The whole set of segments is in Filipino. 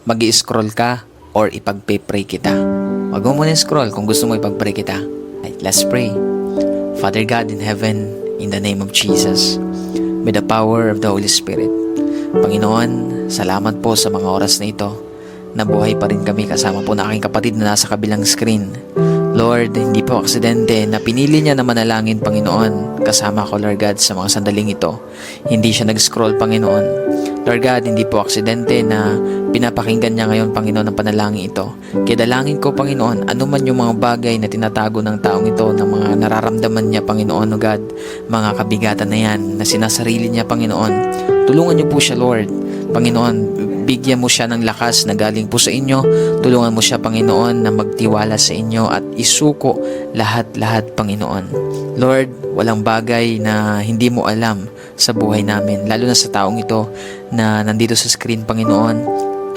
mag-i-scroll ka or ipagpe-pray kita. Wag mo muna scroll kung gusto mo ipag-pray kita. Right, let's pray. Father God in heaven, in the name of Jesus, with the power of the Holy Spirit, Panginoon, salamat po sa mga oras na ito. Nabuhay pa rin kami kasama po na aking kapatid na nasa kabilang screen. Lord, hindi po aksidente na pinili niya na manalangin, Panginoon, kasama ko, Lord God, sa mga sandaling ito. Hindi siya nag-scroll, Panginoon. Lord God, hindi po aksidente na pinapakinggan niya ngayon, Panginoon, ang panalangin ito. Kaya dalangin ko, Panginoon, anuman yung mga bagay na tinatago ng taong ito, ng mga nararamdaman niya, Panginoon, O God, mga kabigatan na yan, na sinasarili niya, Panginoon. Tulungan niyo po siya, Lord. Panginoon, bigyan mo siya ng lakas na galing po sa inyo. Tulungan mo siya, Panginoon, na magtiwala sa inyo at isuko lahat-lahat, Panginoon. Lord, walang bagay na hindi mo alam sa buhay namin, lalo na sa taong ito na nandito sa screen, Panginoon.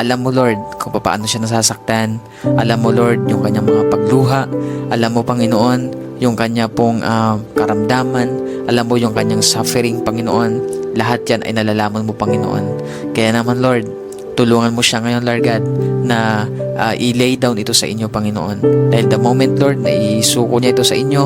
Alam mo, Lord, kung paano siya nasasaktan. Alam mo, Lord, yung kanyang mga pagluha. Alam mo, Panginoon, yung kanya pong karamdaman. Alam mo yung kanyang suffering, Panginoon. Lahat yan ay nalalaman mo, Panginoon. Kaya naman, Lord, tulungan mo siya ngayon, Lord God, na i-lay down ito sa inyo, Panginoon. Dahil the moment, Lord, na isuko niya ito sa inyo,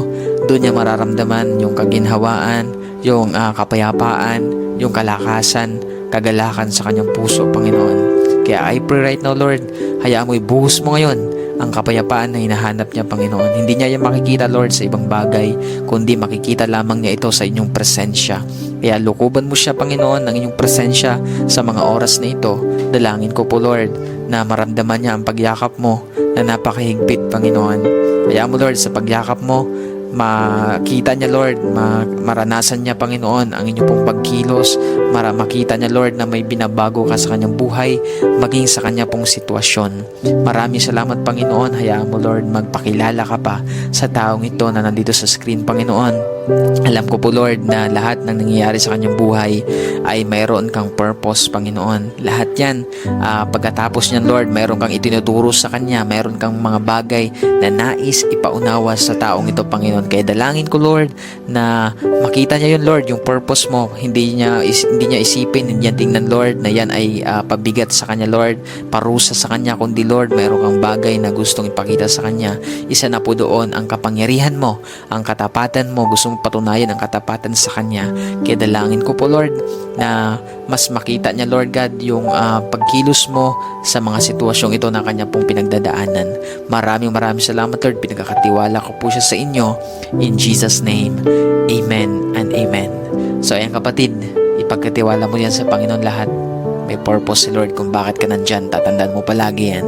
doon niya mararamdaman yung kaginhawaan, yung kapayapaan, yung kalakasan, kagalakan sa kanyang puso, Panginoon. Kaya I pray right now, Lord, hayaan mo ibuhos mo ngayon ang kapayapaan na hinahanap niya, Panginoon. Hindi niya yan makikita, Lord, sa ibang bagay, kundi makikita lamang niya ito sa inyong presensya. Kaya lukuban mo siya, Panginoon, ng inyong presensya sa mga oras na ito. Dalangin ko po, Lord, na maramdaman niya ang pagyakap mo na napakahigpit, Panginoon. Kaya mo, Lord, sa pagyakap mo, makita niya, Lord, maranasan niya, Panginoon, ang inyong pong pagkilos, makita niya, Lord, na may binabago ka sa kanyang buhay, maging sa kanya pong sitwasyon. Maraming salamat, Panginoon. Hayaan mo, Lord, magpakilala ka pa sa taong ito na nandito sa screen, Panginoon. Alam ko po, Lord, na lahat ng nangyayari sa kanyang buhay ay mayroon kang purpose, Panginoon. Lahat yan, pagkatapos niyan, Lord, mayroon kang itinuturo sa kanya, mayroon kang mga bagay na nais ipaunawa sa taong ito, Panginoon. Kaya dalangin ko, Lord, na makita niya yun, Lord, yung purpose mo. Hindi niya isipin, hindi niya tingnan, Lord, na yan ay pabigat sa kanya, Lord, parusa sa kanya, kundi, Lord, mayroon kang bagay na gustong ipakita sa kanya. Isa na po doon ang kapangyarihan mo, ang katapatan mo, gusto mong patunayan ang katapatan sa kanya. Kaya dalangin ko po, Lord, na mas makita niya, Lord God, yung pagkilos mo sa mga sitwasyong ito na kanya pong pinagdadaanan. Maraming salamat, Lord. Pinagkakatiwala ko po siya sa inyo. In Jesus' name, Amen and Amen. So, ayan kapatid, ipagkatiwala mo yan sa Panginoon lahat. May purpose si Lord kung bakit ka nandyan. Tatandaan mo palagi yan.